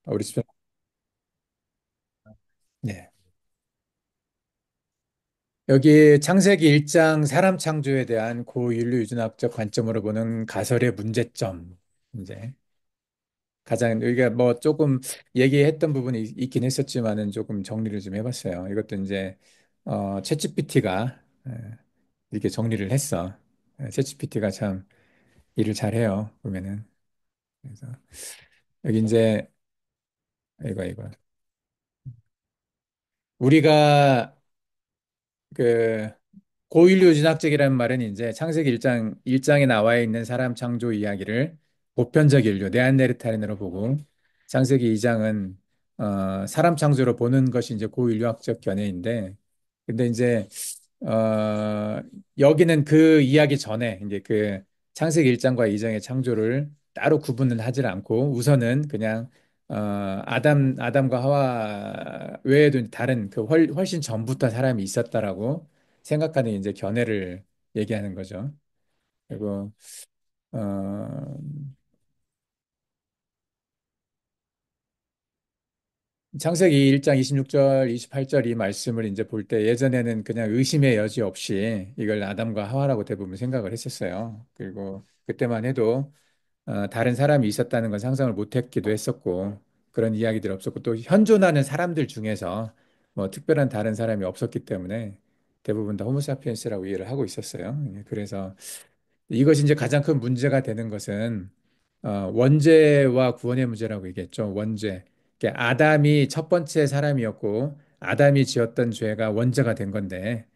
우리 집에 네. 여기 창세기 1장 사람 창조에 대한 고인류 유전학적 관점으로 보는 가설의 문제점. 이제 가장 여기가 뭐 조금 얘기했던 부분이 있긴 했었지만은 조금 정리를 좀 해봤어요. 이것도 이제 챗GPT가 이렇게 정리를 했어. 챗GPT가 참 일을 잘해요. 보면은 그래서 여기 이제 이거 우리가 그 고인류 진학적이라는 말은 이제 창세기 1장에 나와 있는 사람 창조 이야기를 보편적 인류, 네안데르탈인으로 보고 창세기 2장은 사람 창조로 보는 것이 이제 고인류학적 견해인데 근데 이제 어, 여기는 그 이야기 전에 이제 그 창세기 1장과 2장의 창조를 따로 구분을 하질 않고 우선은 그냥 아담과 하와 외에도 다른 그 훨씬 전부터 사람이 있었다라고 생각하는 이제 견해를 얘기하는 거죠. 그리고 어, 창세기 1장 26절, 28절 이 말씀을 이제 볼 때 예전에는 그냥 의심의 여지 없이 이걸 아담과 하와라고 대부분 생각을 했었어요. 그리고 그때만 해도 다른 사람이 있었다는 건 상상을 못 했기도 했었고 그런 이야기들이 없었고 또 현존하는 사람들 중에서 뭐 특별한 다른 사람이 없었기 때문에 대부분 다 호모사피엔스라고 이해를 하고 있었어요. 예, 그래서 이것이 이제 가장 큰 문제가 되는 것은 원죄와 구원의 문제라고 얘기했죠. 원죄. 그러니까 아담이 첫 번째 사람이었고 아담이 지었던 죄가 원죄가 된 건데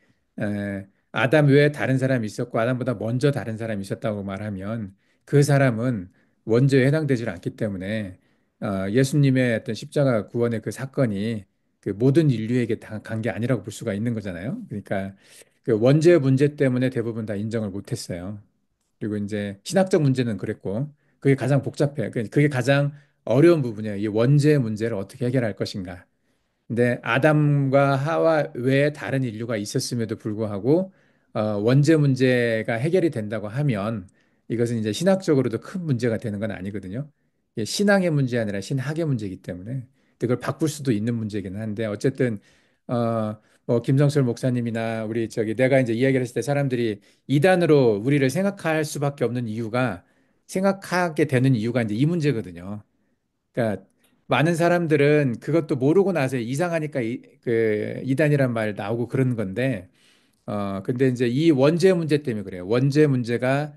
아담 외에 다른 사람이 있었고 아담보다 먼저 다른 사람이 있었다고 말하면 그 사람은 원죄에 해당되지 않기 때문에 예수님의 어떤 십자가 구원의 그 사건이 그 모든 인류에게 간 게 아니라고 볼 수가 있는 거잖아요. 그러니까 그 원죄 문제 때문에 대부분 다 인정을 못했어요. 그리고 이제 신학적 문제는 그랬고 그게 가장 복잡해요. 그게 가장 어려운 부분이에요. 이 원죄 문제를 어떻게 해결할 것인가. 근데 아담과 하와 외에 다른 인류가 있었음에도 불구하고 원죄 문제가 해결이 된다고 하면 이것은 이제 신학적으로도 큰 문제가 되는 건 아니거든요. 이게 신앙의 문제 아니라 신학의 문제이기 때문에 그걸 바꿀 수도 있는 문제이긴 한데 어쨌든 뭐 김성철 목사님이나 우리 저기 내가 이제 이야기를 했을 때 사람들이 이단으로 우리를 생각할 수밖에 없는 이유가 생각하게 되는 이유가 이제 이 문제거든요. 그러니까 많은 사람들은 그것도 모르고 나서 이상하니까 그 이단이란 말 나오고 그런 건데 근데 이제 이 원죄 문제 때문에 그래요. 원죄 문제가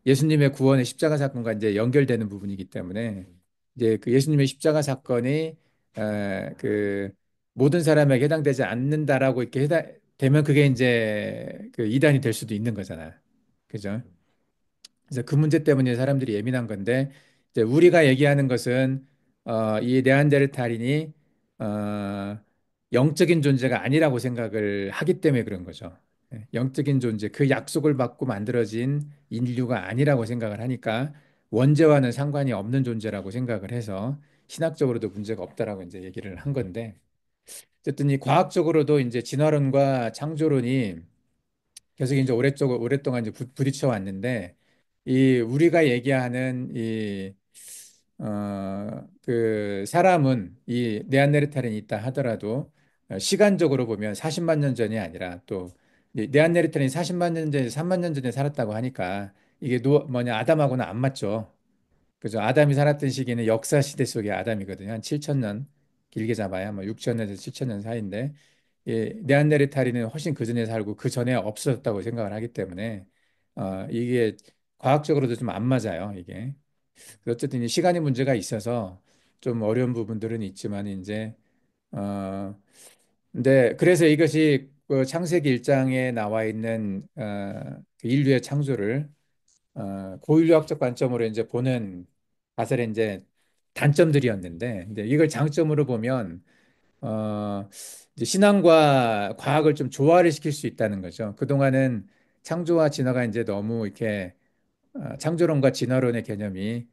예수님의 구원의 십자가 사건과 이제 연결되는 부분이기 때문에 이제 그 예수님의 십자가 사건이 그 모든 사람에게 해당되지 않는다라고 이렇게 되면 그게 이제 그 이단이 될 수도 있는 거잖아. 그죠? 그래서 그 문제 때문에 사람들이 예민한 건데 이제 우리가 얘기하는 것은 이 네안데르탈인이 어, 영적인 존재가 아니라고 생각을 하기 때문에 그런 거죠. 예, 영적인 존재, 그 약속을 받고 만들어진 인류가 아니라고 생각을 하니까 원죄와는 상관이 없는 존재라고 생각을 해서 신학적으로도 문제가 없다라고 이제 얘기를 한 건데 어쨌든 이 과학적으로도 이제 진화론과 창조론이 계속 이제 오랫동안 이제 부딪혀 왔는데 이 우리가 얘기하는 그 사람은 이 네안데르탈인이 있다 하더라도 시간적으로 보면 40만 년 전이 아니라 또 네안데르탈인이 40만 년 전에 3만 년 전에 살았다고 하니까 이게 뭐냐 아담하고는 안 맞죠. 그죠? 아담이 살았던 시기는 역사 시대 속의 아담이거든요. 한 7천 년 길게 잡아야 뭐 6천 년에서 7천 년 사이인데 네안데르탈인은 훨씬 그 전에 살고 그 전에 없었다고 생각을 하기 때문에 이게 과학적으로도 좀 안 맞아요. 이게 어쨌든 이 시간의 문제가 있어서 좀 어려운 부분들은 있지만 이제 어 근데 그래서 이것이 그 창세기 1장에 나와 있는 그 인류의 창조를 고인류학적 관점으로 이제 보는 가설의 이제 단점들이었는데 이제 이걸 장점으로 보면 어, 이제 신앙과 과학을 좀 조화를 시킬 수 있다는 거죠. 그동안은 창조와 진화가 이제 너무 이렇게 창조론과 진화론의 개념이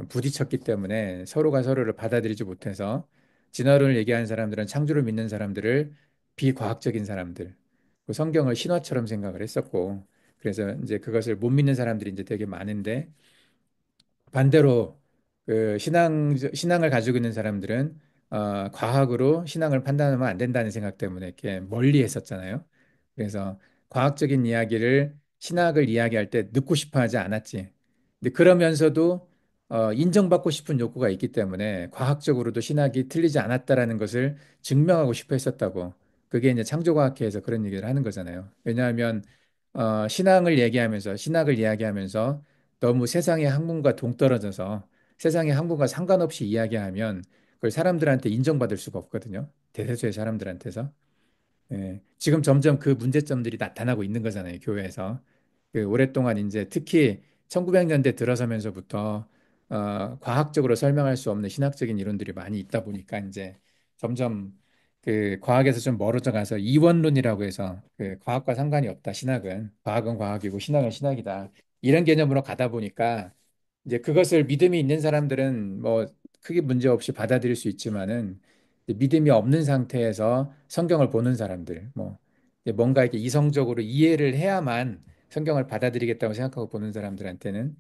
부딪혔기 때문에 서로가 서로를 받아들이지 못해서 진화론을 얘기하는 사람들은 창조를 믿는 사람들을 비과학적인 사람들, 그 성경을 신화처럼 생각을 했었고, 그래서 이제 그것을 못 믿는 사람들이 이제 되게 많은데 반대로 그 신앙을 가지고 있는 사람들은 과학으로 신앙을 판단하면 안 된다는 생각 때문에 이렇게 멀리 했었잖아요. 그래서 과학적인 이야기를 신학을 이야기할 때 듣고 싶어 하지 않았지. 근데 그러면서도 인정받고 싶은 욕구가 있기 때문에 과학적으로도 신학이 틀리지 않았다라는 것을 증명하고 싶어 했었다고. 그게 이제 창조과학회에서 그런 얘기를 하는 거잖아요. 왜냐하면 신학을 이야기하면서 너무 세상의 학문과 동떨어져서 세상의 학문과 상관없이 이야기하면 그걸 사람들한테 인정받을 수가 없거든요. 대다수의 사람들한테서. 예, 지금 점점 그 문제점들이 나타나고 있는 거잖아요, 교회에서. 그 오랫동안 이제 특히 1900년대 들어서면서부터 과학적으로 설명할 수 없는 신학적인 이론들이 많이 있다 보니까 이제 점점 그 과학에서 좀 멀어져 가서 이원론이라고 해서 그 과학과 상관이 없다, 신학은. 과학은 과학이고 신학은 신학이다. 이런 개념으로 가다 보니까 이제 그것을 믿음이 있는 사람들은 뭐 크게 문제 없이 받아들일 수 있지만은 믿음이 없는 상태에서 성경을 보는 사람들, 뭐 이제 뭔가 이렇게 이성적으로 이해를 해야만 성경을 받아들이겠다고 생각하고 보는 사람들한테는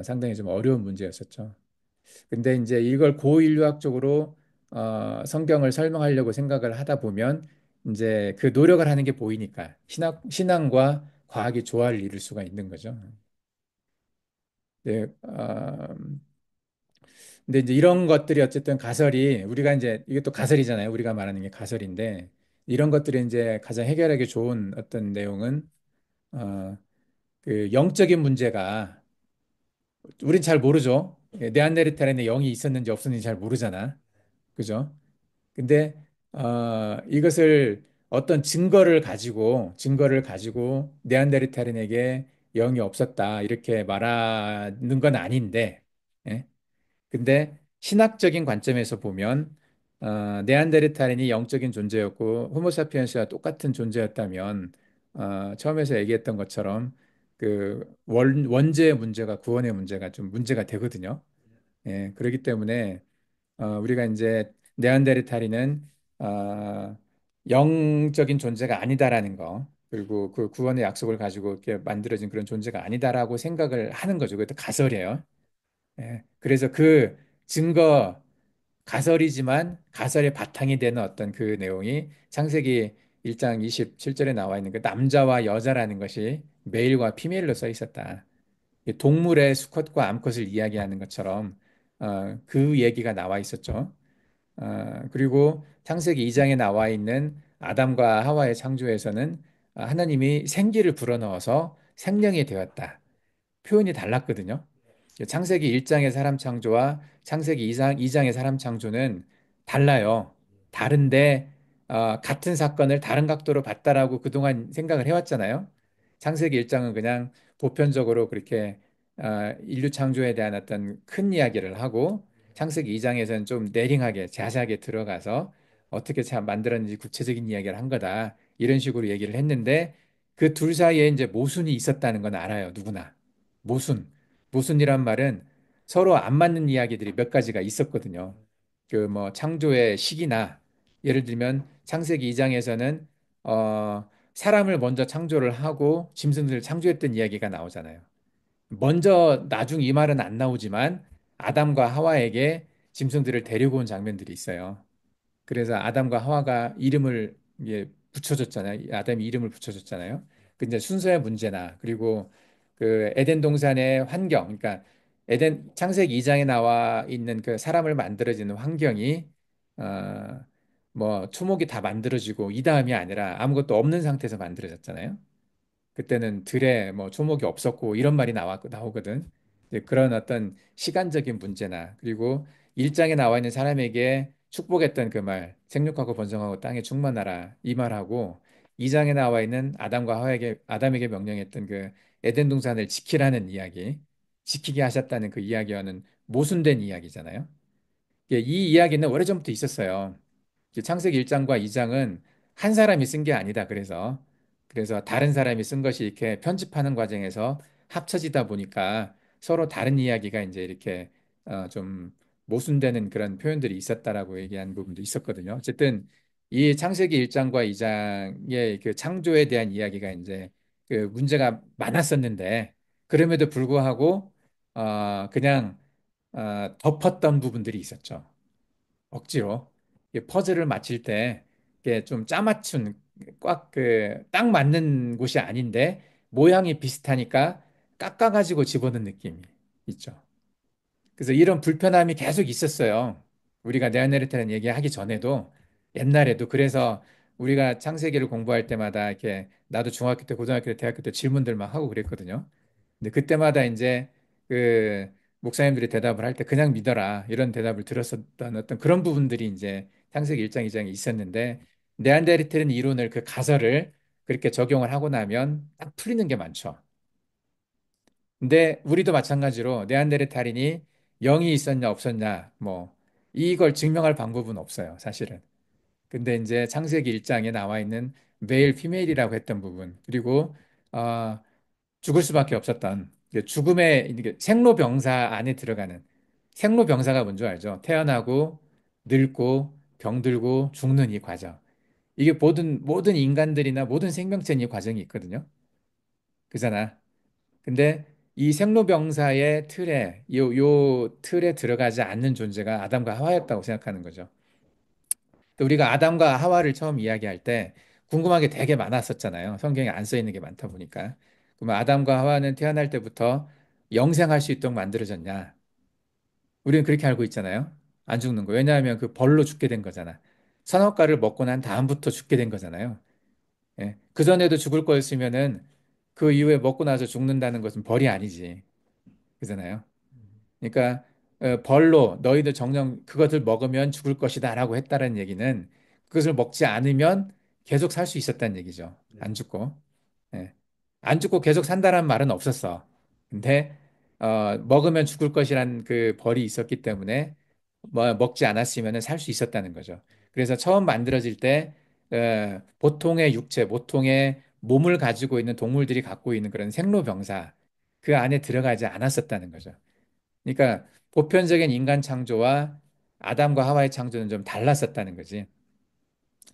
상당히 좀 어려운 문제였었죠. 근데 이제 이걸 고인류학적으로 성경을 설명하려고 생각을 하다 보면 이제 그 노력을 하는 게 보이니까 신앙과 과학이 조화를 이룰 수가 있는 거죠. 네, 근데 이제 이런 것들이 어쨌든 가설이 우리가 이제 이게 또 가설이잖아요. 우리가 말하는 게 가설인데 이런 것들이 이제 가장 해결하기 좋은 어떤 내용은 어, 그 영적인 문제가 우린 잘 모르죠. 네안데르탈인의 영이 있었는지 없었는지 잘 모르잖아. 그죠? 근데 이것을 어떤 증거를 가지고 네안데르탈인에게 영이 없었다 이렇게 말하는 건 아닌데 예? 근데 신학적인 관점에서 보면 네안데르탈인이 영적인 존재였고 호모사피엔스와 똑같은 존재였다면 처음에서 얘기했던 것처럼 그 원죄의 문제가 구원의 문제가 좀 문제가 되거든요. 예, 그렇기 때문에 우리가 이제 네안데르탈인은 영적인 존재가 아니다라는 거 그리고 그 구원의 약속을 가지고 이렇게 만들어진 그런 존재가 아니다라고 생각을 하는 거죠. 그것도 가설이에요. 예, 그래서 그 증거 가설이지만 가설의 바탕이 되는 어떤 그 내용이 창세기 1장 27절에 나와 있는 그 남자와 여자라는 것이 메일과 피메일로 써 있었다. 동물의 수컷과 암컷을 이야기하는 것처럼 그 얘기가 나와 있었죠. 그리고 창세기 2장에 나와 있는 아담과 하와의 창조에서는 하나님이 생기를 불어넣어서 생명이 되었다. 표현이 달랐거든요. 창세기 1장의 사람 창조와 창세기 2장의 사람 창조는 달라요. 다른데 같은 사건을 다른 각도로 봤다라고 그동안 생각을 해왔잖아요. 창세기 1장은 그냥 보편적으로 그렇게 인류 창조에 대한 어떤 큰 이야기를 하고 창세기 2장에서는 좀 내링하게 자세하게 들어가서 어떻게 참 만들었는지 구체적인 이야기를 한 거다. 이런 식으로 얘기를 했는데 그 둘 사이에 이제 모순이 있었다는 건 알아요. 누구나. 모순. 모순이란 말은 서로 안 맞는 이야기들이 몇 가지가 있었거든요. 그 뭐 창조의 시기나 예를 들면 창세기 2장에서는 사람을 먼저 창조를 하고 짐승들을 창조했던 이야기가 나오잖아요. 먼저 나중 이 말은 안 나오지만 아담과 하와에게 짐승들을 데리고 온 장면들이 있어요. 그래서 아담과 하와가 이름을 붙여줬잖아요. 아담이 이름을 붙여줬잖아요. 그 이제 순서의 문제나 그리고 그 에덴 동산의 환경, 그러니까 에덴 창세기 2장에 나와 있는 그 사람을 만들어지는 환경이 어, 뭐 초목이 다 만들어지고 이 다음이 아니라 아무것도 없는 상태에서 만들어졌잖아요. 그때는 들에 뭐 초목이 없었고 이런 말이 나오거든. 이제 그런 어떤 시간적인 문제나 그리고 일장에 나와 있는 사람에게 축복했던 그 말, 생육하고 번성하고 땅에 충만하라 이 말하고 이장에 나와 있는 아담에게 명령했던 그 에덴 동산을 지키라는 이야기, 지키게 하셨다는 그 이야기와는 모순된 이야기잖아요. 이 이야기는 오래전부터 있었어요. 이제 창세기 1장과 2장은 한 사람이 쓴 게 아니다. 그래서 다른 사람이 쓴 것이 이렇게 편집하는 과정에서 합쳐지다 보니까 서로 다른 이야기가 이제 이렇게 좀 모순되는 그런 표현들이 있었다라고 얘기한 부분도 있었거든요. 어쨌든 이 창세기 1장과 2장의 그 창조에 대한 이야기가 이제 그 문제가 많았었는데 그럼에도 불구하고 그냥 덮었던 부분들이 있었죠. 억지로. 이 퍼즐을 맞힐 때 이게 좀 짜맞춘 꽉 그 딱 맞는 곳이 아닌데 모양이 비슷하니까 깎아가지고 집어넣은 느낌이 있죠. 그래서 이런 불편함이 계속 있었어요. 우리가 네안데르탈인 얘기하기 전에도 옛날에도 그래서 우리가 창세기를 공부할 때마다 이렇게 나도 중학교 때, 고등학교 때, 대학교 때 질문들 막 하고 그랬거든요. 근데 그때마다 이제 그 목사님들이 대답을 할 때 그냥 믿어라 이런 대답을 들었었던 어떤 그런 부분들이 이제 창세기 1장, 2장에 있었는데 네안데르탈인 이론을 그 가설을 그렇게 적용을 하고 나면 딱 풀리는 게 많죠. 근데 우리도 마찬가지로 네안데르탈인이 영이 있었냐 없었냐 뭐 이걸 증명할 방법은 없어요, 사실은. 근데 이제 창세기 1장에 나와 있는 메일 피메일이라고 했던 부분 그리고 어, 죽을 수밖에 없었던 그 죽음의 이게 생로병사 안에 들어가는 생로병사가 뭔지 알죠? 태어나고 늙고 병들고 죽는 이 과정. 이게 모든 인간들이나 모든 생명체는 이 과정이 있거든요. 그잖아. 근데 이 생로병사의 틀에 요 틀에 들어가지 않는 존재가 아담과 하와였다고 생각하는 거죠. 또 우리가 아담과 하와를 처음 이야기할 때 궁금한 게 되게 많았었잖아요. 성경에 안 써 있는 게 많다 보니까. 그러면 아담과 하와는 태어날 때부터 영생할 수 있도록 만들어졌냐? 우리는 그렇게 알고 있잖아요. 안 죽는 거. 왜냐하면 그 벌로 죽게 된 거잖아. 선악과를 먹고 난 다음부터 죽게 된 거잖아요. 예. 그전에도 죽을 거였으면은 그 이후에 먹고 나서 죽는다는 것은 벌이 아니지. 그잖아요. 그러니까 벌로 너희들 정령 그것을 먹으면 죽을 것이다라고 했다는 얘기는 그것을 먹지 않으면 계속 살 수 있었다는 얘기죠. 안 죽고. 예. 안 죽고 계속 산다는 말은 없었어. 근데 먹으면 죽을 것이란 그 벌이 있었기 때문에 뭐 먹지 않았으면 살 수 있었다는 거죠. 그래서 처음 만들어질 때 보통의 육체, 보통의 몸을 가지고 있는 동물들이 갖고 있는 그런 생로병사 그 안에 들어가지 않았었다는 거죠. 그러니까 보편적인 인간 창조와 아담과 하와의 창조는 좀 달랐었다는 거지.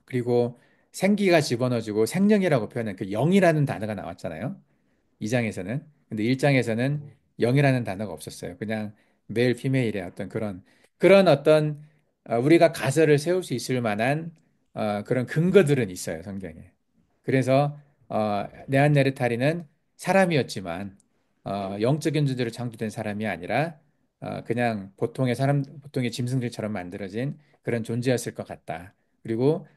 그리고 생기가 집어넣어지고 생명이라고 표현한 그 영이라는 단어가 나왔잖아요. 2장에서는. 근데 1장에서는 영이라는 단어가 없었어요. 그냥 메일, 피메일의 어떤 그런 어떤 우리가 가설을 세울 수 있을 만한 그런 근거들은 있어요, 성경에. 그래서 네안네르타리는 사람이었지만 영적인 존재로 창조된 사람이 아니라 그냥 보통의 짐승들처럼 만들어진 그런 존재였을 것 같다. 그리고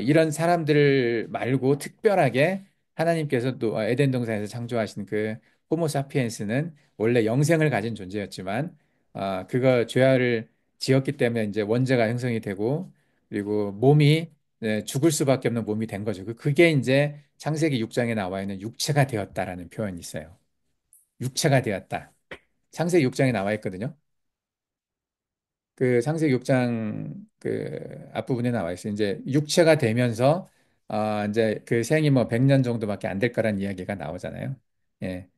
이런 사람들 말고 특별하게 하나님께서 또 에덴 동산에서 창조하신 그 호모 사피엔스는 원래 영생을 가진 존재였지만 그거 죄를 지었기 때문에 이제 원죄가 형성이 되고 그리고 몸이 네, 죽을 수밖에 없는 몸이 된 거죠. 그게 이제 창세기 6장에 나와 있는 육체가 되었다라는 표현이 있어요. 육체가 되었다. 창세기 6장에 나와 있거든요. 그 창세기 6장 그 앞부분에 나와 있어요. 이제 육체가 되면서 이제 그 생이 뭐 100년 정도밖에 안 될 거란 이야기가 나오잖아요. 예.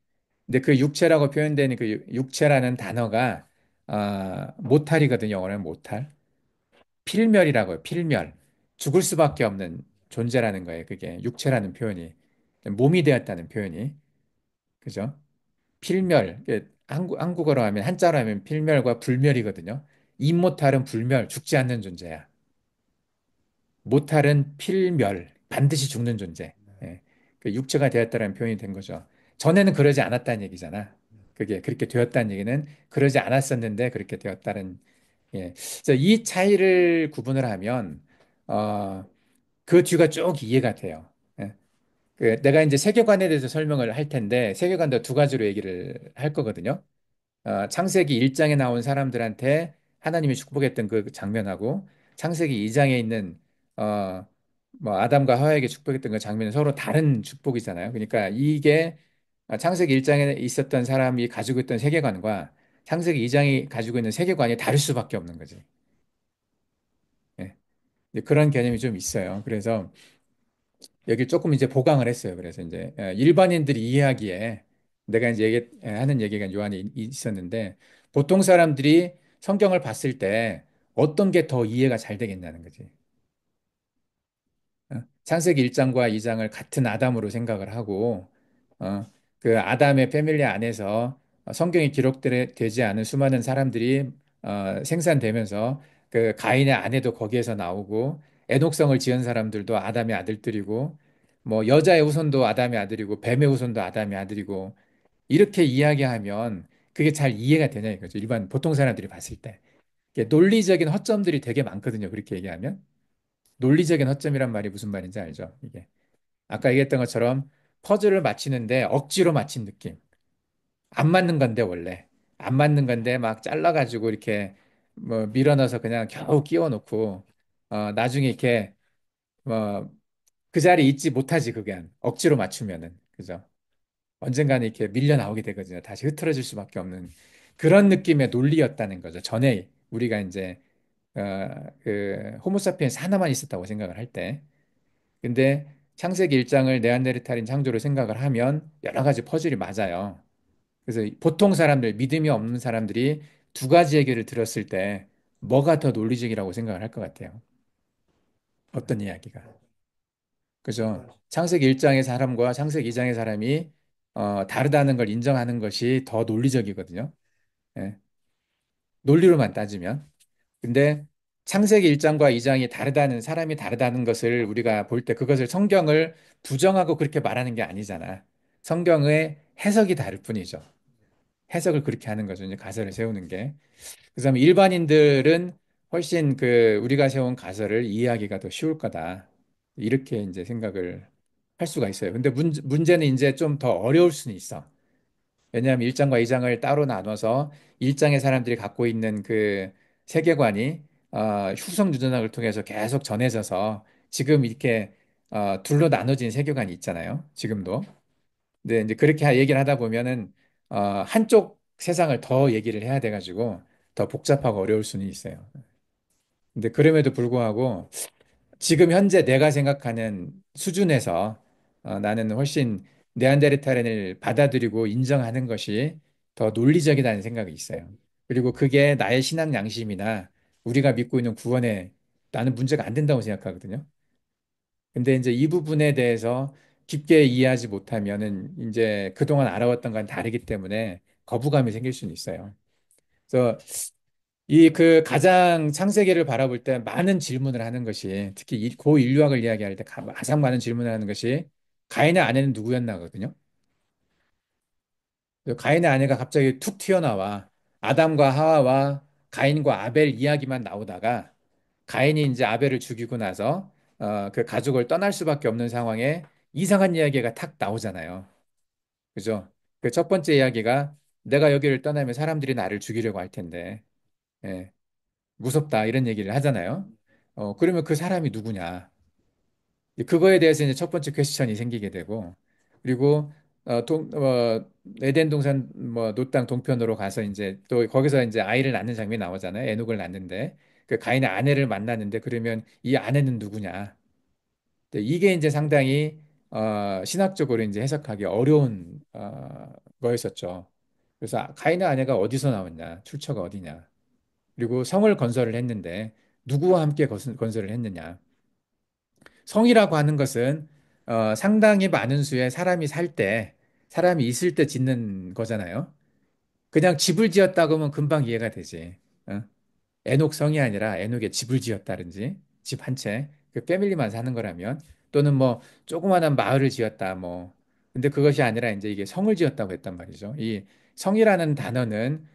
근데 그 육체라고 표현되는 그 육체라는 단어가 모탈이거든요. 영어로는 모탈. 필멸이라고요. 필멸. 죽을 수밖에 없는 존재라는 거예요. 그게 육체라는 표현이. 몸이 되었다는 표현이. 그죠? 필멸. 한국어로 하면 한자로 하면 필멸과 불멸이거든요. 임모탈은 불멸, 죽지 않는 존재야. 모탈은 필멸, 반드시 죽는 존재. 예. 그 육체가 되었다는 표현이 된 거죠. 전에는 그러지 않았다는 얘기잖아. 그게 그렇게 되었다는 얘기는 그러지 않았었는데 그렇게 되었다는 예. 그래서 이 차이를 구분을 하면 그 뒤가 쭉 이해가 돼요. 예. 그 내가 이제 세계관에 대해서 설명을 할 텐데 세계관도 두 가지로 얘기를 할 거거든요. 창세기 1장에 나온 사람들한테 하나님이 축복했던 그 장면하고 창세기 2장에 있는 어, 뭐 아담과 하와에게 축복했던 그 장면은 서로 다른 축복이잖아요. 그러니까 이게 창세기 1장에 있었던 사람이 가지고 있던 세계관과 창세기 2장이 가지고 있는 세계관이 다를 수밖에 없는 거지. 예. 이제 그런 개념이 좀 있어요. 그래서 여기 조금 이제 보강을 했어요. 그래서 이제 일반인들이 이해하기에 내가 이제 하는 얘기가 요한에 있었는데 보통 사람들이 성경을 봤을 때 어떤 게 더 이해가 잘 되겠냐는 거지. 창세기 1장과 2장을 같은 아담으로 생각을 하고 그 아담의 패밀리 안에서 성경에 기록되지 않은 수많은 사람들이 생산되면서 그 가인의 아내도 거기에서 나오고 에녹성을 지은 사람들도 아담의 아들들이고 뭐 여자의 후손도 아담의 아들이고 뱀의 후손도 아담의 아들이고 이렇게 이야기하면 그게 잘 이해가 되냐 이거죠. 일반 보통 사람들이 봤을 때. 이게 논리적인 허점들이 되게 많거든요. 그렇게 얘기하면. 논리적인 허점이란 말이 무슨 말인지 알죠? 이게. 아까 얘기했던 것처럼 퍼즐을 맞히는데 억지로 맞힌 느낌. 안 맞는 건데 원래 안 맞는 건데 막 잘라가지고 이렇게 뭐 밀어넣어서 그냥 겨우 끼워 놓고 나중에 이렇게 뭐 그 자리에 있지 못하지 그게 억지로 맞추면은 그죠? 언젠가는 이렇게 밀려 나오게 되거든요. 다시 흐트러질 수밖에 없는 그런 느낌의 논리였다는 거죠. 전에 우리가 이제 그 호모사피엔스 하나만 있었다고 생각을 할 때. 근데 창세기 1장을 네안데르탈인 창조로 생각을 하면 여러 가지 퍼즐이 맞아요. 그래서 보통 사람들, 믿음이 없는 사람들이 두 가지 얘기를 들었을 때 뭐가 더 논리적이라고 생각을 할 것 같아요. 어떤 이야기가. 그죠? 창세기 1장의 사람과 창세기 2장의 사람이 다르다는 걸 인정하는 것이 더 논리적이거든요. 예, 논리로만 따지면. 근데 창세기 1장과 2장이 다르다는 사람이 다르다는 것을 우리가 볼 때 그것을 성경을 부정하고 그렇게 말하는 게 아니잖아. 성경의 해석이 다를 뿐이죠. 해석을 그렇게 하는 거죠. 이제 가설을 세우는 게. 그래서 일반인들은 훨씬 그 우리가 세운 가설을 이해하기가 더 쉬울 거다. 이렇게 이제 생각을 할 수가 있어요. 근데 문제는 이제 좀 더 어려울 수는 있어. 왜냐하면 1장과 2장을 따로 나눠서 1장의 사람들이 갖고 있는 그 세계관이 후성 유전학을 통해서 계속 전해져서 지금 이렇게 둘로 나눠진 세계관이 있잖아요. 지금도. 근데 이제 그렇게 얘기를 하다 보면은 한쪽 세상을 더 얘기를 해야 돼가지고 더 복잡하고 어려울 수는 있어요. 근데 그럼에도 불구하고 지금 현재 내가 생각하는 수준에서 나는 훨씬 네안데르탈인을 받아들이고 인정하는 것이 더 논리적이라는 생각이 있어요. 그리고 그게 나의 신앙 양심이나 우리가 믿고 있는 구원에 나는 문제가 안 된다고 생각하거든요. 근데 이제 이 부분에 대해서 깊게 이해하지 못하면은 이제 그동안 알아왔던 건 다르기 때문에 거부감이 생길 수는 있어요. 그래서 이 그 가장 창세기를 바라볼 때 많은 질문을 하는 것이 특히 고 인류학을 이야기할 때 가장 많은 질문을 하는 것이 가인의 아내는 누구였나거든요. 가인의 아내가 갑자기 툭 튀어나와 아담과 하와와 가인과 아벨 이야기만 나오다가 가인이 이제 아벨을 죽이고 나서 그 가족을 떠날 수밖에 없는 상황에 이상한 이야기가 탁 나오잖아요. 그죠? 그 첫 번째 이야기가 내가 여기를 떠나면 사람들이 나를 죽이려고 할 텐데 예, 무섭다 이런 얘기를 하잖아요. 그러면 그 사람이 누구냐? 그거에 대해서 이제 첫 번째 퀘스천이 생기게 되고 그리고 에덴 동산 뭐 노땅 동편으로 가서 이제 또 거기서 이제 아이를 낳는 장면이 나오잖아요. 에녹을 낳는데 그 가인의 아내를 만났는데 그러면 이 아내는 누구냐? 이게 이제 상당히 신학적으로 이제 해석하기 어려운 거였었죠. 그래서 가인의 아내가 어디서 나왔냐? 출처가 어디냐? 그리고 성을 건설을 했는데 누구와 함께 건설을 했느냐? 성이라고 하는 것은 상당히 많은 수의 사람이 살 때, 사람이 있을 때 짓는 거잖아요. 그냥 집을 지었다고 하면 금방 이해가 되지. 어? 에녹 성이 아니라 에녹의 집을 지었다든지 집 한 채, 그 패밀리만 사는 거라면 또는 뭐 조그마한 마을을 지었다 뭐. 근데 그것이 아니라 이제 이게 성을 지었다고 했단 말이죠. 이 성이라는 단어는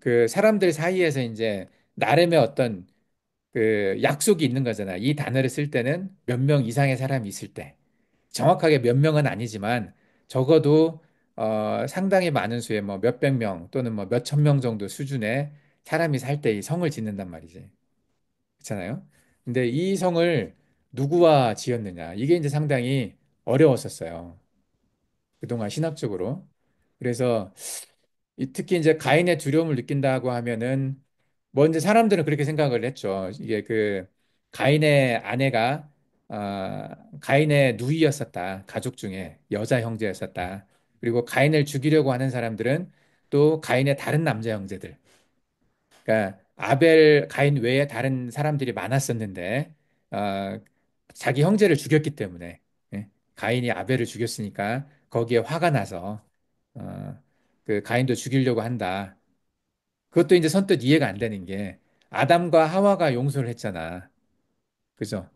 그 사람들 사이에서 이제 나름의 어떤 그 약속이 있는 거잖아. 이 단어를 쓸 때는 몇 명 이상의 사람이 있을 때. 정확하게 몇 명은 아니지만 적어도 상당히 많은 수의 뭐 몇백 명 또는 뭐 몇천 명 정도 수준의 사람이 살 때 이 성을 짓는단 말이지. 그렇잖아요. 근데 이 성을 누구와 지었느냐. 이게 이제 상당히 어려웠었어요. 그동안 신학적으로. 그래서 특히 이제 가인의 두려움을 느낀다고 하면은 뭐 이제 사람들은 그렇게 생각을 했죠. 이게 그 가인의 아내가 가인의 누이였었다. 가족 중에 여자 형제였었다. 그리고 가인을 죽이려고 하는 사람들은 또 가인의 다른 남자 형제들. 그러니까 아벨 가인 외에 다른 사람들이 많았었는데 어, 자기 형제를 죽였기 때문에 예, 가인이 아벨을 죽였으니까 거기에 화가 나서 어, 그 가인도 죽이려고 한다. 그것도 이제 선뜻 이해가 안 되는 게 아담과 하와가 용서를 했잖아. 그죠?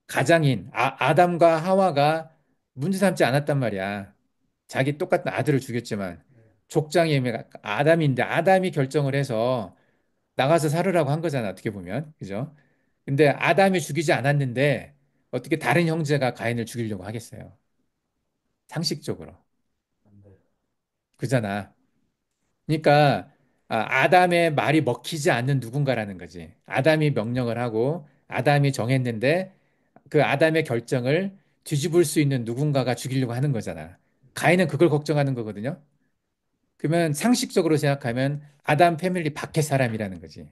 가장인 아담과 하와가 문제 삼지 않았단 말이야. 자기 똑같은 아들을 죽였지만 족장이 아담인데 아담이 결정을 해서 나가서 살으라고 한 거잖아. 어떻게 보면. 그죠? 근데 아담이 죽이지 않았는데 어떻게 다른 형제가 가인을 죽이려고 하겠어요. 상식적으로. 그잖아. 그러니까 아담의 말이 먹히지 않는 누군가라는 거지. 아담이 명령을 하고 아담이 정했는데 그 아담의 결정을 뒤집을 수 있는 누군가가 죽이려고 하는 거잖아. 가인은 그걸 걱정하는 거거든요. 그러면 상식적으로 생각하면 아담 패밀리 밖의 사람이라는 거지.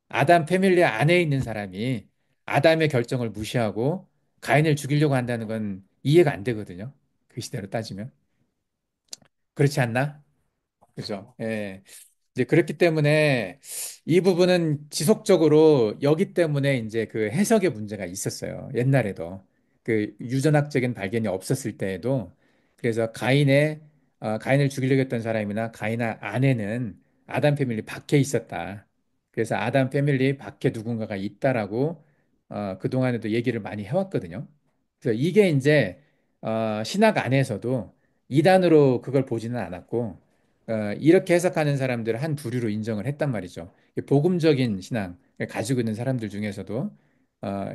아담 패밀리 안에 있는 사람이 아담의 결정을 무시하고 가인을 죽이려고 한다는 건 이해가 안 되거든요. 그 시대로 따지면. 그렇지 않나? 그죠? 예. 이제 그렇기 때문에 이 부분은 지속적으로 여기 때문에 이제 그 해석의 문제가 있었어요. 옛날에도. 그 유전학적인 발견이 없었을 때에도. 그래서 가인을 죽이려고 했던 사람이나 가인의 아내는 아담 패밀리 밖에 있었다. 그래서 아담 패밀리 밖에 누군가가 있다라고 그동안에도 얘기를 많이 해왔거든요. 그래서 이게 이제 신학 안에서도 이단으로 그걸 보지는 않았고 이렇게 해석하는 사람들을 한 부류로 인정을 했단 말이죠. 복음적인 신앙을 가지고 있는 사람들 중에서도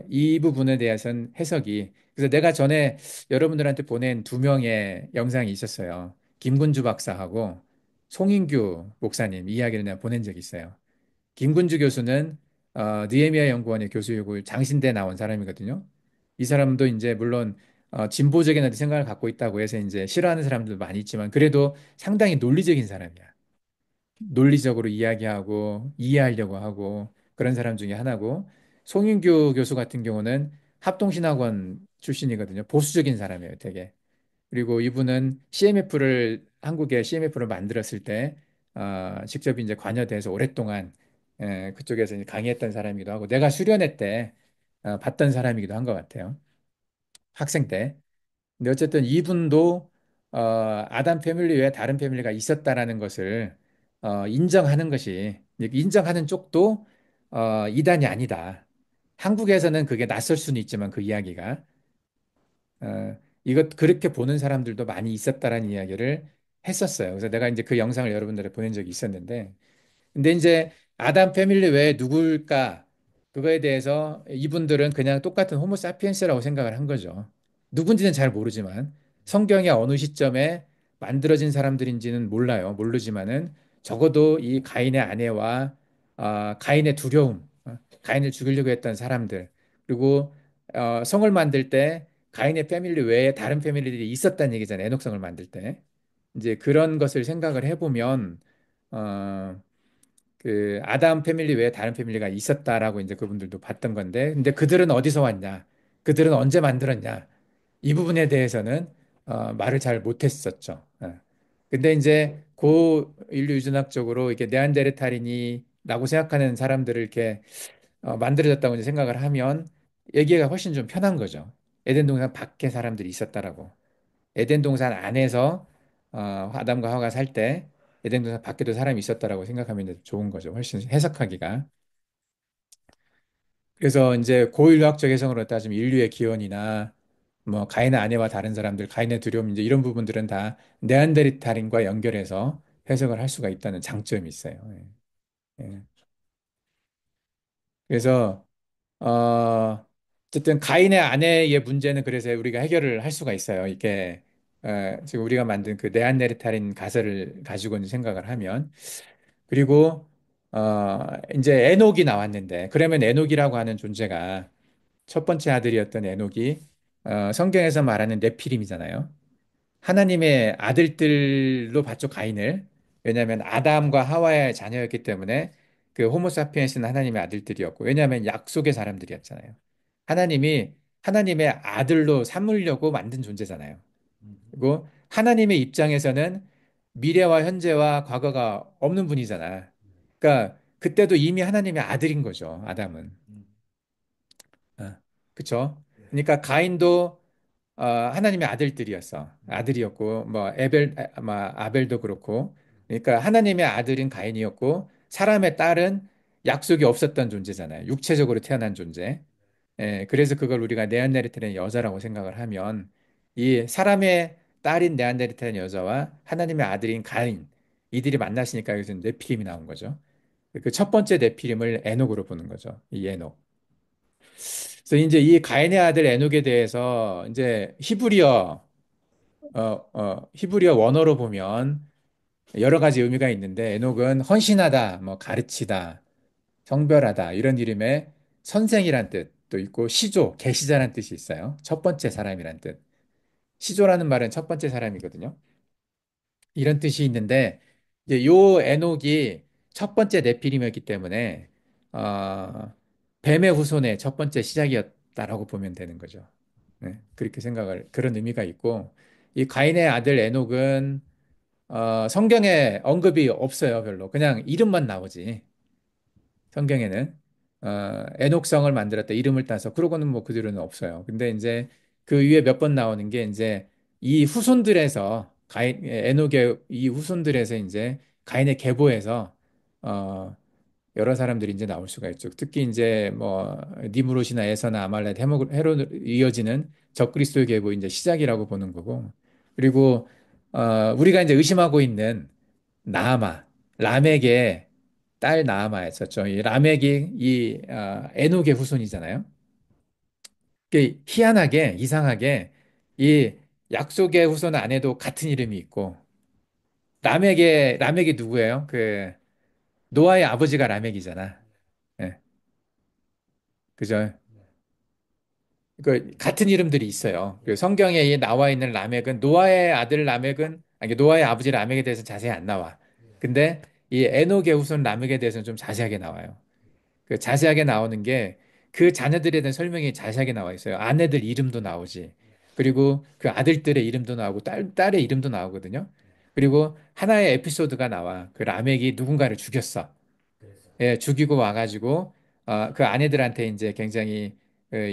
이 부분에 대해서는 해석이 그래서 내가 전에 여러분들한테 보낸 두 명의 영상이 있었어요. 김군주 박사하고 송인규 목사님 이야기를 내가 보낸 적이 있어요. 김군주 교수는 느헤미야 연구원의 교수이고 장신대 나온 사람이거든요. 이 사람도 이제 물론 진보적인 어떤 생각을 갖고 있다고 해서 이제 싫어하는 사람들도 많이 있지만 그래도 상당히 논리적인 사람이야. 논리적으로 이야기하고 이해하려고 하고 그런 사람 중에 하나고 송인규 교수 같은 경우는 합동신학원 출신이거든요. 보수적인 사람이에요, 되게. 그리고 이분은 한국에 CMF를 만들었을 때 직접 이제 관여돼서 오랫동안 그쪽에서 이제 강의했던 사람이기도 하고 내가 수련회 때 봤던 사람이기도 한 것 같아요. 학생 때. 근데 어쨌든 이분도 아담 패밀리 외에 다른 패밀리가 있었다라는 것을 인정하는 것이 인정하는 쪽도 이단이 아니다. 한국에서는 그게 낯설 수는 있지만 그 이야기가 이것 그렇게 보는 사람들도 많이 있었다라는 이야기를 했었어요. 그래서 내가 이제 그 영상을 여러분들에 보낸 적이 있었는데 근데 이제 아담 패밀리 외에 누굴까? 그거에 대해서 이분들은 그냥 똑같은 호모사피엔스라고 생각을 한 거죠. 누군지는 잘 모르지만 성경의 어느 시점에 만들어진 사람들인지는 몰라요. 모르지만은 적어도 이 가인의 아내와 가인의 두려움, 가인을 죽이려고 했던 사람들, 그리고 성을 만들 때 가인의 패밀리 외에 다른 패밀리들이 있었다는 얘기잖아요. 에녹성을 만들 때. 이제 그런 것을 생각을 해보면 어, 그 아담 패밀리 외에 다른 패밀리가 있었다라고 이제 그분들도 봤던 건데, 근데 그들은 어디서 왔냐? 그들은 언제 만들었냐? 이 부분에 대해서는 말을 잘 못했었죠. 근데 이제 고 인류 유전학적으로 이게 네안데르탈인이라고 생각하는 사람들을 이렇게 만들어졌다고 이제 생각을 하면 얘기가 훨씬 좀 편한 거죠. 에덴 동산 밖에 사람들이 있었다라고. 에덴 동산 안에서 아담과 하와가 살 때 에덴 동산 밖에도 사람이 있었다라고 생각하면 이제 좋은 거죠. 훨씬 해석하기가. 그래서 이제 고인류학적 해석으로 따지면 인류의 기원이나 뭐 가인의 아내와 다른 사람들, 가인의 두려움 이제 이런 부분들은 다 네안데르탈인과 연결해서 해석을 할 수가 있다는 장점이 있어요. 예. 예. 그래서 어쨌든 가인의 아내의 문제는 그래서 우리가 해결을 할 수가 있어요. 이게 지금 우리가 만든 그 네안데르탈인 가설을 가지고 있는 생각을 하면 그리고 이제 에녹이 나왔는데 그러면 에녹이라고 하는 존재가 첫 번째 아들이었던 에녹이 성경에서 말하는 네피림이잖아요. 하나님의 아들들로 봤죠, 가인을. 왜냐하면 아담과 하와의 자녀였기 때문에 그 호모사피엔스는 하나님의 아들들이었고, 왜냐하면 약속의 사람들이었잖아요. 하나님이 하나님의 아들로 삼으려고 만든 존재잖아요. 그리고 하나님의 입장에서는 미래와 현재와 과거가 없는 분이잖아. 그러니까 그때도 이미 하나님의 아들인 거죠, 아담은. 그쵸? 그러니까 가인도 하나님의 아들들이었어. 아들이었고, 뭐, 아벨도 그렇고. 그러니까 하나님의 아들인 가인이었고, 사람의 딸은 약속이 없었던 존재잖아요. 육체적으로 태어난 존재. 예, 그래서 그걸 우리가 네안데르탈의 여자라고 생각을 하면, 이 사람의 딸인 네안데르탈 여자와 하나님의 아들인 가인, 이들이 만났으니까 여기서 네피림이 나온 거죠. 그 첫 번째 네피림을 에녹으로 보는 거죠. 이 에녹. 그래서 이제 이 가인의 아들 에녹에 대해서 이제 히브리어 원어로 보면 여러 가지 의미가 있는데 에녹은 헌신하다, 뭐 가르치다, 성별하다 이런 이름의 선생이란 뜻도 있고 시조, 계시자란 뜻이 있어요. 첫 번째 사람이란 뜻. 시조라는 말은 첫 번째 사람이거든요. 이런 뜻이 있는데 이제 요 에녹이 첫 번째 네피림이었기 때문에 어, 뱀의 후손의 첫 번째 시작이었다라고 보면 되는 거죠. 네, 그렇게 생각을 그런 의미가 있고 이 가인의 아들 에녹은 성경에 언급이 없어요, 별로. 그냥 이름만 나오지. 성경에는 에녹성을 만들었다 이름을 따서 그러고는 뭐 그대로는 없어요. 근데 이제 그 위에 몇 번 나오는 게 이제 이 후손들에서 에녹의 이 후손들에서 이제 가인의 계보에서 어 여러 사람들이 이제 나올 수가 있죠. 특히 이제 뭐 니무롯이나 에서나 아말렉, 헤롯 이어지는 적그리스도의 계보 이제 시작이라고 보는 거고. 그리고 우리가 이제 의심하고 있는 나아마, 람에게 딸 나아마였었죠. 이 라멕이 에녹의 후손이잖아요. 희한하게 이상하게 이 약속의 후손 안에도 같은 이름이 있고 라멕이 누구예요? 그 노아의 아버지가 라멕이잖아. 예, 그죠? 그 같은 이름들이 있어요. 그 성경에 나와 있는 라멕은 노아의 아들 라멕은 아니 노아의 아버지 라멕에 대해서 자세히 안 나와. 근데 이 에녹의 후손 라멕에 대해서는 좀 자세하게 나와요. 그 자세하게 나오는 게 그 자녀들에 대한 설명이 자세하게 나와 있어요. 아내들 이름도 나오지. 그리고 그 아들들의 이름도 나오고 딸의 이름도 나오거든요. 그리고 하나의 에피소드가 나와. 그 라멕이 누군가를 죽였어. 예, 죽이고 와가지고 그 아내들한테 이제 굉장히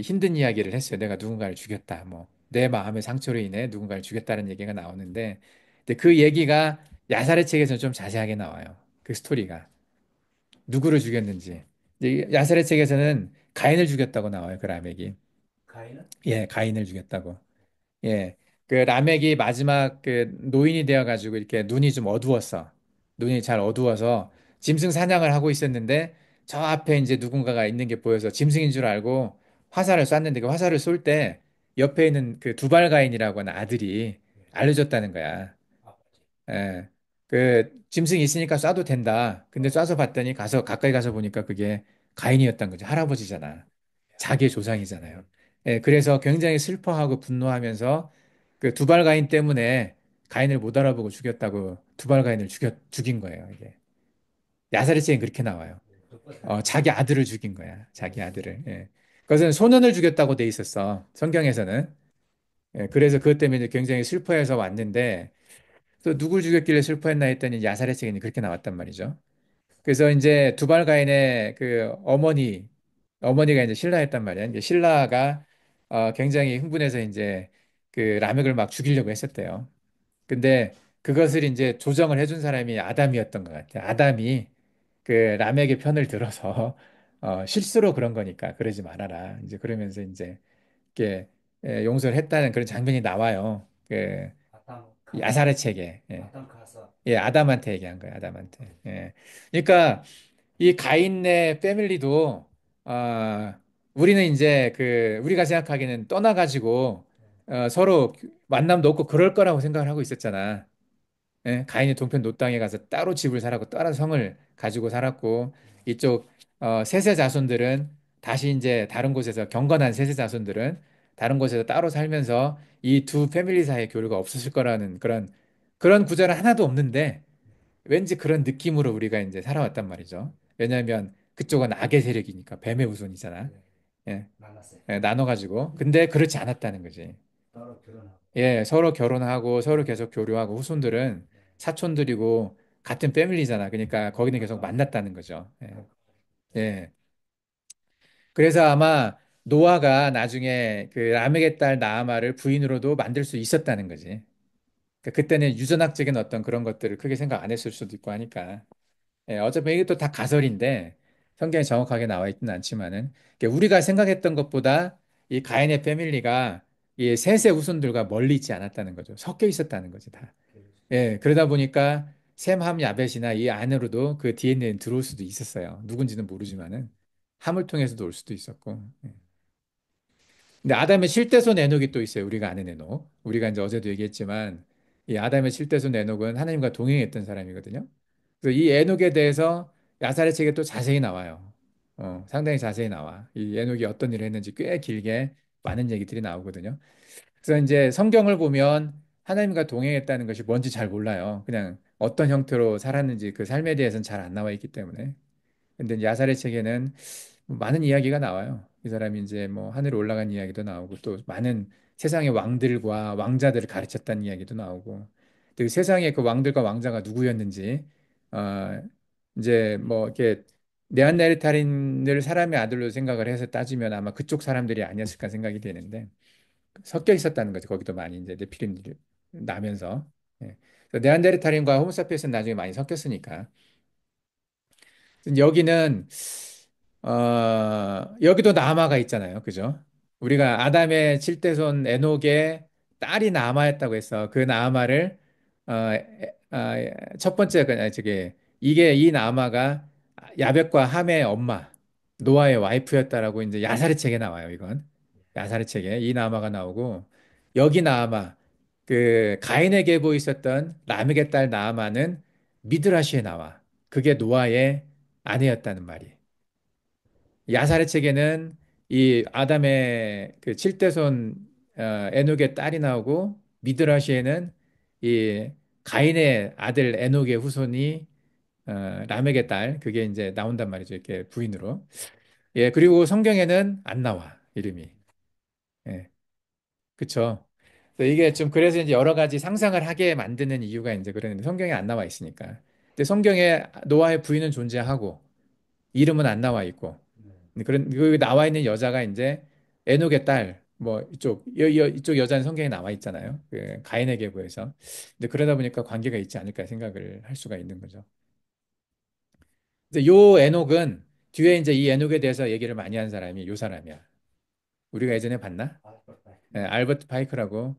힘든 이야기를 했어요. 내가 누군가를 죽였다. 뭐 내 마음의 상처로 인해 누군가를 죽였다는 얘기가 나오는데 근데 그 얘기가 야사의 책에서는 좀 자세하게 나와요. 그 스토리가. 누구를 죽였는지. 야살의 책에서는 가인을 죽였다고 나와요. 그 라멕이. 예, 가인을 죽였다고. 예. 그 라멕이 마지막 그 노인이 되어 가지고 이렇게 눈이 좀 어두웠어. 눈이 잘 어두워서 짐승 사냥을 하고 있었는데 저 앞에 이제 누군가가 있는 게 보여서 짐승인 줄 알고 화살을 쐈는데 그 화살을 쏠 때 옆에 있는 그 두발 가인이라고 하는 아들이 알려줬다는 거야. 예. 그 짐승이 있으니까 쏴도 된다. 근데 쏴서 봤더니 가까이 가서 보니까 그게 가인이었던 거죠. 할아버지잖아. 자기의 조상이잖아요. 예, 그래서 굉장히 슬퍼하고 분노하면서 그 두발 가인 때문에 가인을 못 알아보고 죽였다고 두발 가인을 죽인 거예요, 이게. 야사리처에 그렇게 나와요. 자기 아들을 죽인 거야. 자기 아들을. 예. 그것은 소년을 죽였다고 돼 있었어. 성경에서는. 예, 그래서 그것 때문에 굉장히 슬퍼해서 왔는데 또 누굴 죽였길래 슬퍼했나 했더니 야살의 책에 그렇게 나왔단 말이죠. 그래서 이제 두발가인의 그 어머니가 이제 신라였단 말이야. 이제 신라가 굉장히 흥분해서 이제 그 라멕을 막 죽이려고 했었대요. 근데 그것을 이제 조정을 해준 사람이 아담이었던 것 같아요. 아담이 그 라멕의 편을 들어서 실수로 그런 거니까 그러지 말아라. 이제 그러면서 이제 이렇게 용서를 했다는 그런 장면이 나와요. 그 야살의 책에. 예. 예, 아담한테 얘기한 거예요, 아담한테. 예. 그러니까 이 가인의 패밀리도 아 우리는 이제 그 우리가 생각하기에는 떠나가지고 서로 만남도 없고 그럴 거라고 생각을 하고 있었잖아. 예? 가인이 동편 노땅에 가서 따로 집을 살았고 따로 성을 가지고 살았고 이쪽 셋의 자손들은 다시 이제 다른 곳에서 경건한 셋의 자손들은 다른 곳에서 따로 살면서 이 두 패밀리 사이의 교류가 없었을 거라는 그런 구절은 하나도 없는데 왠지 그런 느낌으로 우리가 이제 살아왔단 말이죠. 왜냐하면 그쪽은 악의 세력이니까 뱀의 후손이잖아. 예, 예, 나눠가지고. 근데 그렇지 않았다는 거지. 예, 서로 결혼하고 서로 계속 교류하고 후손들은 사촌들이고 같은 패밀리잖아. 그러니까 거기는 계속 만났다는 거죠. 예. 예. 그래서 아마 노아가 나중에 그 라멕의 딸 나아마를 부인으로도 만들 수 있었다는 거지. 그러니까 그때는 유전학적인 어떤 그런 것들을 크게 생각 안 했을 수도 있고 하니까. 예, 어차피 이게 또 다 가설인데 성경에 정확하게 나와 있지는 않지만은 그러니까 우리가 생각했던 것보다 이 가인의 패밀리가 이 셋의 후손들과 멀리 있지 않았다는 거죠. 섞여 있었다는 거지 다. 예, 그러다 보니까 셈, 함, 야벳이나 이 안으로도 그 DNA는 들어올 수도 있었어요. 누군지는 모르지만은 함을 통해서도 올 수도 있었고. 예. 근데 아담의 실대손 에녹이 또 있어요. 우리가 아는 에녹. 우리가 이제 어제도 얘기했지만 이 아담의 실대손 에녹은 하나님과 동행했던 사람이거든요. 그래서 이 에녹에 대해서 야살의 책에 또 자세히 나와요. 상당히 자세히 나와. 이 에녹이 어떤 일을 했는지 꽤 길게 많은 얘기들이 나오거든요. 그래서 이제 성경을 보면 하나님과 동행했다는 것이 뭔지 잘 몰라요. 그냥 어떤 형태로 살았는지 그 삶에 대해서는 잘 안 나와 있기 때문에. 근데 이제 야살의 책에는 많은 이야기가 나와요. 이 사람이 이제 뭐 하늘에 올라간 이야기도 나오고 또 많은 세상의 왕들과 왕자들을 가르쳤다는 이야기도 나오고 또 세상의 그 왕들과 왕자가 누구였는지 어 이제 뭐 이렇게 네안데르탈인을 사람의 아들로 생각을 해서 따지면 아마 그쪽 사람들이 아니었을까 생각이 되는데 섞여 있었다는 거죠. 거기도 많이 이제 네피림들이 나면서 예. 그래서 네안데르탈인과 호모사피엔스는 나중에 많이 섞였으니까 여기는 여기도 나아마가 있잖아요. 그죠? 우리가 아담의 칠대손 에녹의 딸이 나아마였다고 해서 그 나아마를 첫 번째 저기 이게 이 나아마가 야벳과 함의 엄마 노아의 와이프였다라고 이제 야사리 책에 나와요. 이건 야사리 책에 이 나아마가 나오고 여기 나아마 그 가인의 계보에 있었던 라멕의 딸 나아마는 미드라시에 나와. 그게 노아의 아내였다는 말이. 야살의 책에는 이 아담의 그 칠대손 에녹의 딸이 나오고 미드라시에는 이 가인의 아들 에녹의 후손이 라멕의 딸 그게 이제 나온단 말이죠. 이렇게 부인으로. 예, 그리고 성경에는 안 나와 이름이. 예, 그쵸. 그래서 이게 좀 그래서 이제 여러 가지 상상을 하게 만드는 이유가 이제 그러는데 성경에 안 나와 있으니까. 근데 성경에 노아의 부인은 존재하고 이름은 안 나와 있고 그런 그 나와 있는 여자가 이제 에녹의 딸 뭐 이쪽 이쪽 여자는 성경에 나와 있잖아요. 그 가인의 계보에서. 근데 그러다 보니까 관계가 있지 않을까 생각을 할 수가 있는 거죠. 근데 요 에녹은 뒤에 이제 이 에녹에 대해서 얘기를 많이 한 사람이 요 사람이야. 우리가 예전에 봤나? 네, 알버트 파이크라고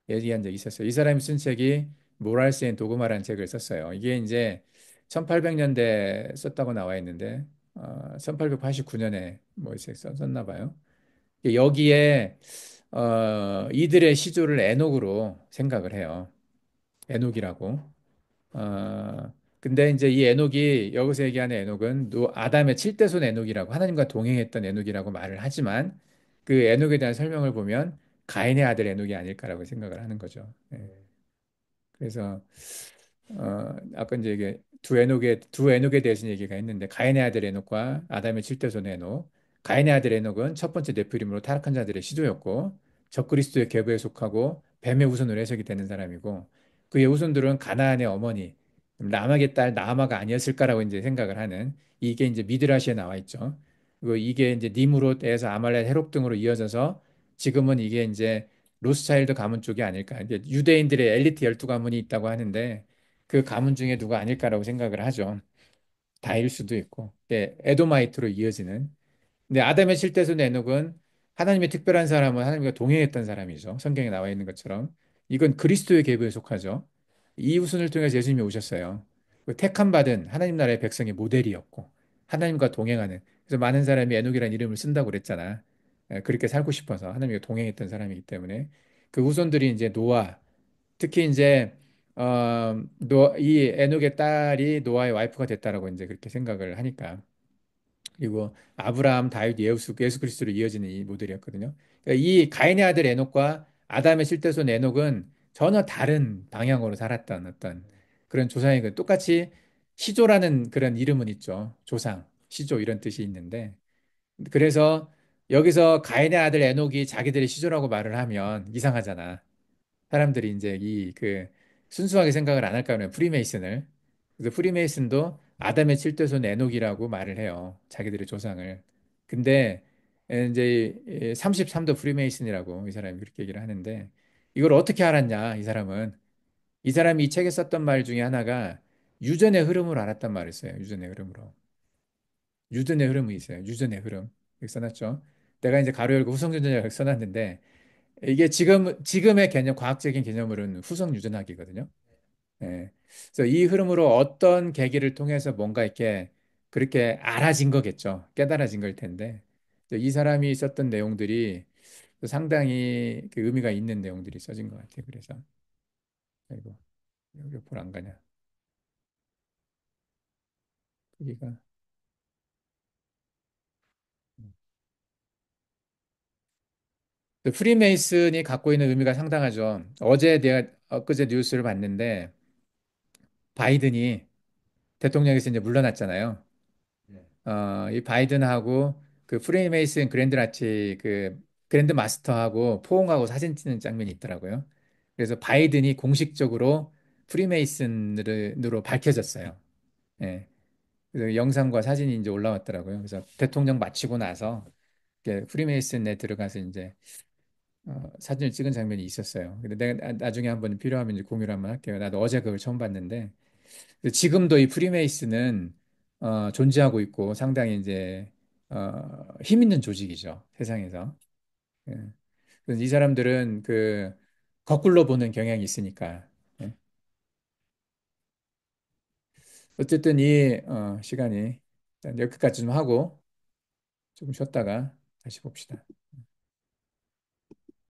얘기한 적이 있었어요. 이 사람이 쓴 책이 모랄스 앤 도그마라는 책을 썼어요. 이게 이제 1800년대 썼다고 나와 있는데 1889년에 뭐 이제 썼나 봐요. 여기에 이들의 시조를 에녹으로 생각을 해요. 에녹이라고. 근데 이제 이 에녹이 여기서 얘기하는 에녹은 아담의 칠대손 에녹이라고 하나님과 동행했던 에녹이라고 말을 하지만 그 에녹에 대한 설명을 보면 가인의 아들 에녹이 아닐까라고 생각을 하는 거죠. 예. 그래서 아까 이제 이게 두 에녹에 대해서 얘기가 있는데 가인의 아들 에녹과 아담의 칠대손 에녹. 가인의 아들 에녹은 첫 번째 네피림으로 타락한 자들의 시조였고 적그리스도의 계보에 속하고 뱀의 후손으로 해석이 되는 사람이고 그의 후손들은 가나안의 어머니 라막의 딸 나아마가 아니었을까라고 이제 생각을 하는 이게 이제 미드라시에 나와 있죠. 그리고 이게 이제 니무롯에서 아말렉 헤롯 등으로 이어져서 지금은 이게 이제 로스차일드 가문 쪽이 아닐까. 이제 유대인들의 엘리트 12가문이 있다고 하는데 그 가문 중에 누가 아닐까라고 생각을 하죠. 다일 수도 있고. 에도마이트로 이어지는. 근데 아담의 칠대손 에녹은 하나님의 특별한 사람은 하나님과 동행했던 사람이죠. 성경에 나와 있는 것처럼. 이건 그리스도의 계보에 속하죠. 이 후손을 통해서 예수님이 오셨어요. 그 택함 받은 하나님 나라의 백성의 모델이었고 하나님과 동행하는. 그래서 많은 사람이 에녹이라는 이름을 쓴다고 그랬잖아. 그렇게 살고 싶어서 하나님과 동행했던 사람이기 때문에 그 후손들이 이제 노아, 특히 이제 이 에녹의 딸이 노아의 와이프가 됐다라고 이제 그렇게 생각을 하니까. 그리고 아브라함, 다윗, 예수 그리스도로 이어지는 이 모델이었거든요. 그러니까 이 가인의 아들 에녹과 아담의 실대손 에녹은 전혀 다른 방향으로 살았던 어떤 그런 조상이고 똑같이 시조라는 그런 이름은 있죠. 조상, 시조 이런 뜻이 있는데 그래서 여기서 가인의 아들 에녹이 자기들의 시조라고 말을 하면 이상하잖아. 사람들이 이제 이 그 순수하게 생각을 안 할까 하면 프리메이슨을 그래서 프리메이슨도 아담의 칠대손 에녹이라고 말을 해요. 자기들의 조상을. 근데 이제 33도 프리메이슨이라고 이 사람이 그렇게 얘기를 하는데 이걸 어떻게 알았냐? 이 사람은 이 사람이 이 책에 썼던 말 중에 하나가 유전의 흐름을 알았단 말을 써요. 유전의 흐름으로. 유전의 흐름이 있어요. 유전의 흐름. 여기 써놨죠. 내가 이제 가로 열고 후성 유전자라고 써놨는데 이게 지금의 개념, 과학적인 개념으로는 후성 유전학이거든요. 예. 그래서 이 흐름으로 어떤 계기를 통해서 뭔가 이렇게 그렇게 알아진 거겠죠. 깨달아진 걸 텐데. 이 사람이 썼던 내용들이 상당히 그 의미가 있는 내용들이 써진 것 같아요. 그래서, 아이고, 여기 볼안 가냐. 여기가. 프리메이슨이 갖고 있는 의미가 상당하죠. 어제 내가 엊그제 뉴스를 봤는데, 바이든이 대통령에서 이제 물러났잖아요. 이 바이든하고 그 프리메이슨 그랜드 라치 그 그랜드 마스터하고 포옹하고 사진 찍는 장면이 있더라고요. 그래서 바이든이 공식적으로 프리메이슨으로 밝혀졌어요. 예. 그래서 영상과 사진이 이제 올라왔더라고요. 그래서 대통령 마치고 나서 이렇게 프리메이슨에 들어가서 이제 사진을 찍은 장면이 있었어요. 근데 내가 나중에 한번 필요하면 이제 공유를 한번 할게요. 나도 어제 그걸 처음 봤는데 지금도 이 프리메이슨은 존재하고 있고 상당히 이제 힘 있는 조직이죠. 세상에서. 예. 그래서 이 사람들은 그 거꾸로 보는 경향이 있으니까. 예. 어쨌든 이 시간이 일단 여기까지 좀 하고 조금 쉬었다가 다시 봅시다.